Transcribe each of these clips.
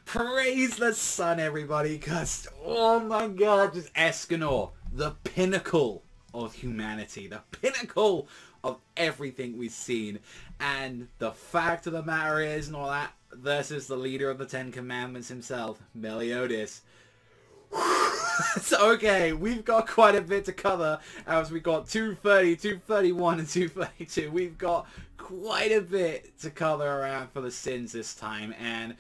Praise the sun, everybody, because, oh my god, just Escanor, the pinnacle of humanity, the pinnacle of everything we've seen. And the fact of the matter is, and all that, versus the leader of the Ten Commandments himself, Meliodas. So, okay, we've got quite a bit to cover, as we got 230, 231, and 232. We've got quite a bit to cover around for the sins this time, and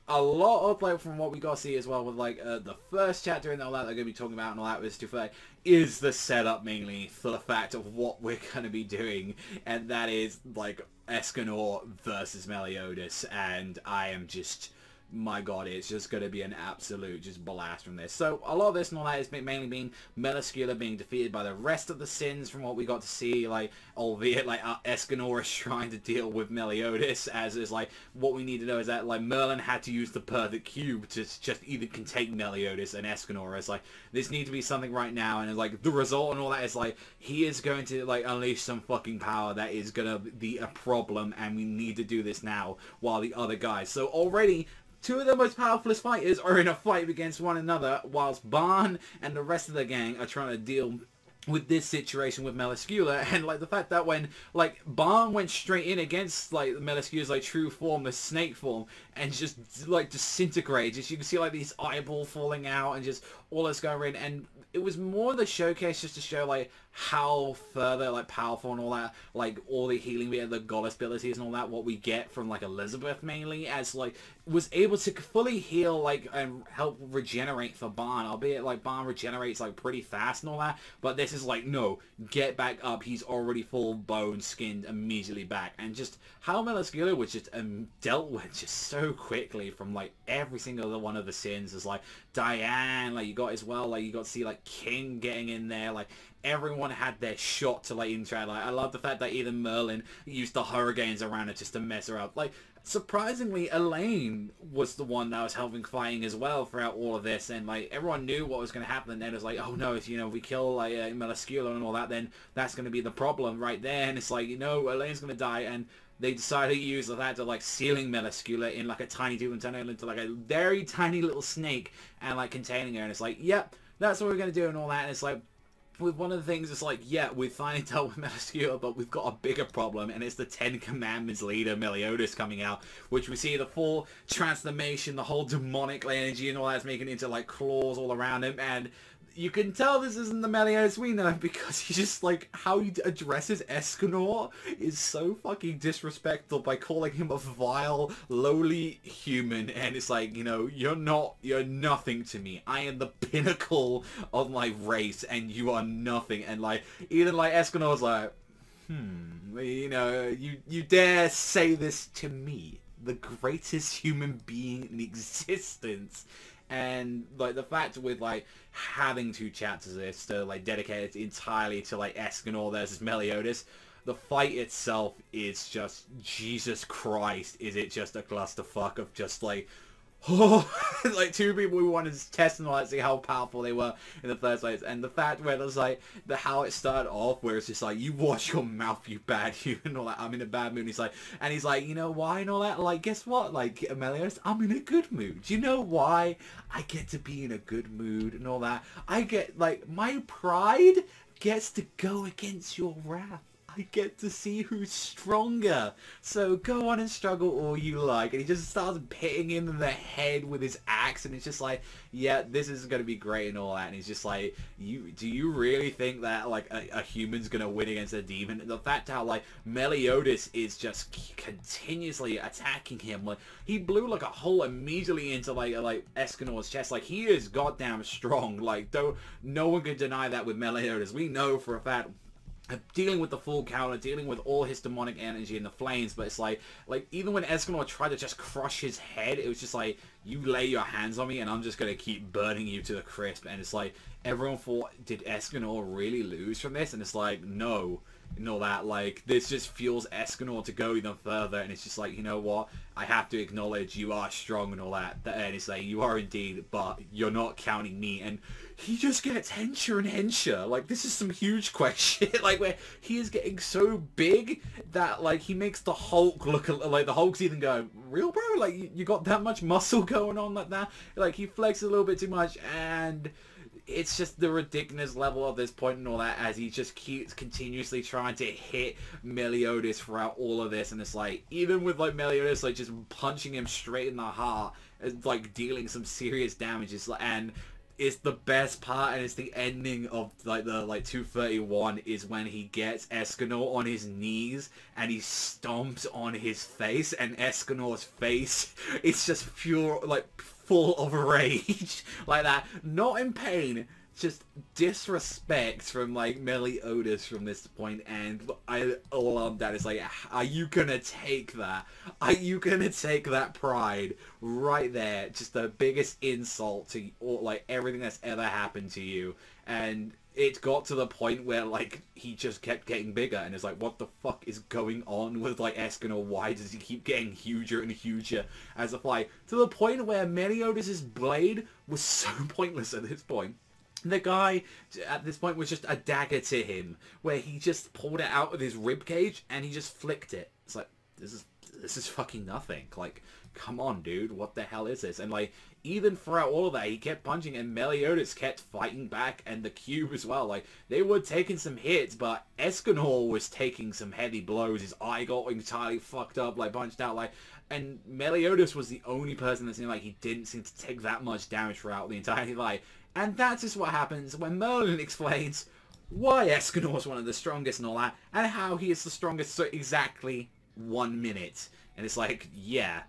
a lot of, like, from what we got to see as well with, like, the first chapter and all that they're going to be talking about and all that with 230 is the setup mainly for the fact of what we're going to be doing, and that is, like, Escanor versus Meliodas, and I am just... my god, it's just going to be an absolute just blast from this. So a lot of this and all that is mainly being Meliodas being defeated by the rest of the sins from what we got to see, like, albeit like Escanor is trying to deal with Meliodas, as is like what we need to know is that like Merlin had to use the perfect cube to just either contain Meliodas and Escanor. It's like this needs to be something right now, and it's like the result and all that is like he is going to like unleash some fucking power that is gonna be a problem, and we need to do this now while the other guys. So already two of the most powerful fighters are in a fight against one another, whilst Barn and the rest of the gang are trying to deal with this situation with Meliodas. And like the fact that when like Barn went straight in against like Meliodas' like true form, the snake form, and just like disintegrated, just you can see like these eyeball falling out and just all this going in, and it was more the showcase just to show like how further like powerful and all that, like all the healing we had, the goddess abilities and all that, what we get from like Elizabeth mainly, as like was able to fully heal like and help regenerate for Barn, albeit like Barn regenerates like pretty fast and all that, but this is like no, get back up, he's already full bone skinned immediately back, and just how Meliodas was just dealt with just so quickly from like every single one of the sins. Is like Diane, like you got as well, like you got to see like King getting in there, like everyone had their shot to like interact. Like I love the fact that even Merlin used the hurricanes around it just to mess her up. Like surprisingly, Elaine was the one that was helping fighting as well throughout all of this, and like everyone knew what was going to happen, and then it was like, oh no, if you know we kill like Meliodas and all that, then that's going to be the problem right there. And it's like, you know, Elaine's going to die, and they decided to use the fact of like sealing Meliodas in like a tiny tube and turning her into like a very tiny little snake and like containing her, and it's like, yep, that's what we're going to do and all that. And it's like, with one of the things, it's like, yeah, we've finally dealt with Meliodas, but we've got a bigger problem, and it's the Ten Commandments leader, Meliodas, coming out, which we see the full transformation, the whole demonic energy and all that's making it into, like, claws all around him, and you can tell this isn't the Meliodas we know, because he just, like, how he addresses Escanor is so fucking disrespectful by calling him a vile, lowly human, and it's like, you know, you're nothing to me. I am the pinnacle of my race, and you are nothing. And, like, even, like, Escanor's like, you know, you dare say this to me, the greatest human being in existence. And like the fact with like having two chapters of this to like dedicate it entirely to like Escanor versus Meliodas, the fight itself is just, Jesus Christ, is it just a clusterfuck of just like, oh, like two people who wanted to test and like see how powerful they were in the first place. And the fact where there's like how it started off, where it's just like, you wash your mouth, you bad human, and all that, I'm in a bad mood. And he's like, you know why and all that, like, guess what, like, Meliodas, I'm in a good mood. You know why I get to be in a good mood and all that? I get like, my pride gets to go against your wrath. I get to see who's stronger. So go on and struggle all you like. And he just starts hitting him in the head with his axe, and it's just like, yeah, this is going to be great and all that. And he's just like, do you really think that like a human's going to win against a demon? And the fact how like Meliodas is just continuously attacking him. Like he blew like a hole immediately into like Escanor's chest. Like he is goddamn strong. Like no one can deny that with Meliodas. We know for a fact, dealing with the full counter, dealing with all his demonic energy and the flames, but it's like even when Escanor tried to just crush his head, it was just like, you lay your hands on me and I'm just gonna keep burning you to the crisp. And it's like everyone thought, did Escanor really lose from this? And it's like, no, and all that. Like, this just fuels Escanor to go even further, and it's just like, you know what, I have to acknowledge you are strong and all that. And it's like, you are indeed, but you're not counting me. And he just gets hencher and hencher. Like, this is some huge quest shit, like, where he is getting so big that, like, he makes the Hulk look, like, the Hulk's even going, real, bro? Like, you got that much muscle going on like that? Like, he flexes a little bit too much, and it's just the ridiculous level of this point and all that, as he just keeps continuously trying to hit Meliodas throughout all of this. And it's like, even with like Meliodas like just punching him straight in the heart, it's like dealing some serious damages. And it's the best part, and it's the ending of like the 231, is when he gets Escanor on his knees and he stomps on his face, and Escanor's face is just pure, like, full of rage like that, not in pain, just disrespect from like Meliodas from this point. And I love that. It's like, are you gonna take that? Are you gonna take that pride right there? Just the biggest insult to all, like, everything that's ever happened to you. And it got to the point where like he just kept getting bigger, and it's like, what the fuck is going on with like Escanor? Why does he keep getting huger and huger as a fly? To the point where Meliodas' blade was so pointless at this point. The guy at this point was just a dagger to him, where he just pulled it out of his ribcage and he just flicked it. It's like, this is fucking nothing. Like, come on, dude, what the hell is this? And like, even throughout all of that, he kept punching, and Meliodas kept fighting back, and the Cube as well. Like, they were taking some hits, but Escanor was taking some heavy blows. His eye got entirely fucked up, like, punched out, like, and Meliodas was the only person that seemed like he didn't seem to take that much damage throughout the entire fight. And that's just what happens when Merlin explains why Escanor is one of the strongest and all that, and how he is the strongest for exactly 1 minute. And it's like, yeah,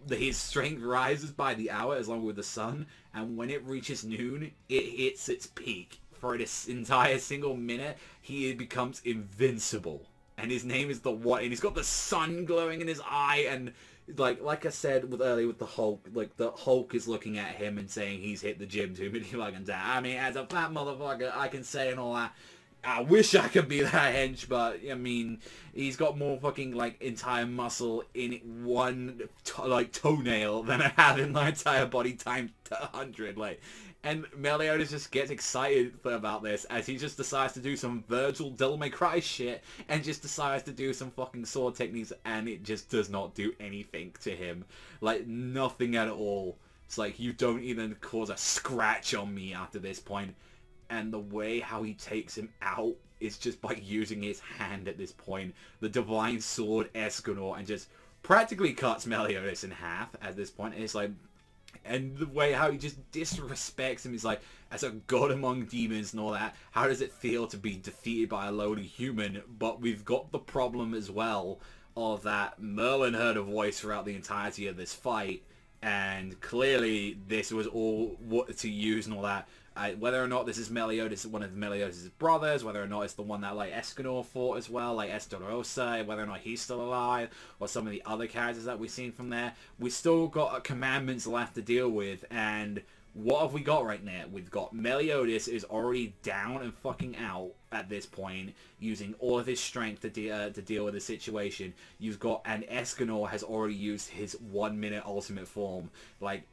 his strength rises by the hour as long with the sun, and when it reaches noon, it hits its peak. For this entire single minute, he becomes invincible. And his name is the One, and he's got the sun glowing in his eye, and like I said earlier with the Hulk, like, the Hulk is looking at him and saying he's hit the gym too many fucking times. I mean, as a fat motherfucker, I can say and all that, I wish I could be that hench, but, I mean, he's got more fucking, like, entire muscle in one, toenail than I have in my entire body times 100, like. And Meliodas just gets excited about this, as he just decides to do some Virgil Devil May Cry shit, and just decides to do some fucking sword techniques, and it just does not do anything to him. Like, nothing at all. It's like, you don't even cause a scratch on me after this point. And the way how he takes him out is just by using his hand at this point. The Divine Sword Escanor, and just practically cuts Meliodas in half at this point. And it's like, and the way how he just disrespects him, he's like, as a god among demons and all that, how does it feel to be defeated by a lowly human? But we've got the problem as well of that Merlin heard a voice throughout the entirety of this fight, and clearly this was all what to use and all that. Whether or not this is Meliodas, one of Meliodas' brothers, whether or not it's the one that, like, Escanor fought as well, like Estarossa, whether or not he's still alive, or some of the other characters that we've seen from there, we still got commandments left to deal with. And what have we got right now? We've got Meliodas is already down and fucking out at this point, using all of his strength to deal with the situation. You've got, and Escanor has already used his 1 minute ultimate form. Like,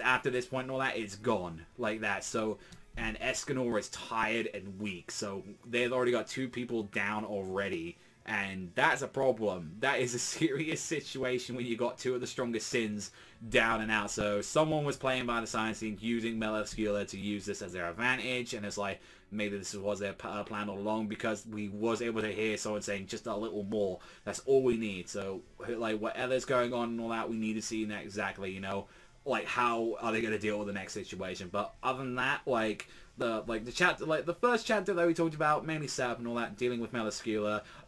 after this point and all that, it's gone like that. So, and Escanor is tired and weak, so they've already got 2 people down already, and that's a problem. That is a serious situation when you got 2 of the strongest sins down and out. So someone was playing by the science team, using Meliodas to use this as their advantage, and it's like, maybe this was their plan all along, because we was able to hear someone saying just a little more. That's all we need. So, like, whatever's going on and all that, we need to see that exactly, you know, like, how are they going to deal with the next situation. But other than that, like the chapter, like the first chapter that we talked about, mainly Sap and all that, dealing with Meliodas,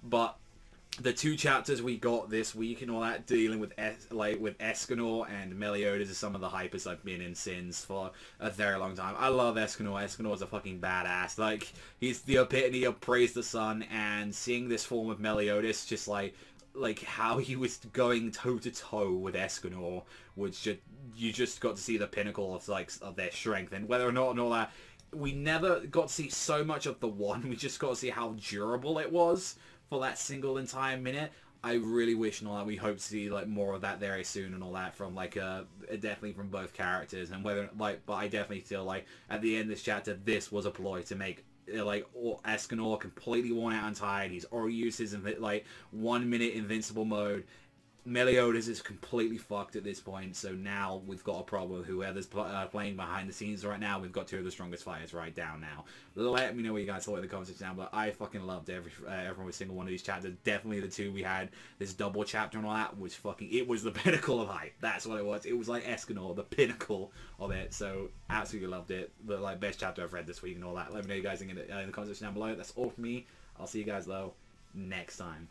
but the 2 chapters we got this week and all that, dealing with with Escanor and Meliodas, is some of the hypest I've been in since for a very long time. I love Escanor. Escanor's a fucking badass. Like, he's the epitome of praise the sun, and seeing this form of Meliodas, just like how he was going toe to toe with Escanor, was just, you just got to see the pinnacle of, like, of their strength. And whether or not and all that, we never got to see so much of the one, we just got to see how durable it was for that single entire minute. I really wish and all that. We hope to see like more of that very soon and all that from like definitely from both characters, and whether like, but I definitely feel like at the end of this chapter, this was a ploy to make like Escanor completely worn out and tired. He's already used his like 1 minute invincible mode. Meliodas is completely fucked at this point, so now we've got a problem. Whoever's playing behind the scenes right now, we've got two of the strongest fighters right down now. Let me know what you guys thought in the comments down below. I fucking loved every single one of these chapters. Definitely the two we had, this double chapter and all that, was fucking, it was the pinnacle of hype. That's what it was. It was like Escanor, the pinnacle of it. So absolutely loved it. The like best chapter I've read this week and all that. Let me know you guys in the comments down below. That's all from me. I'll see you guys though next time.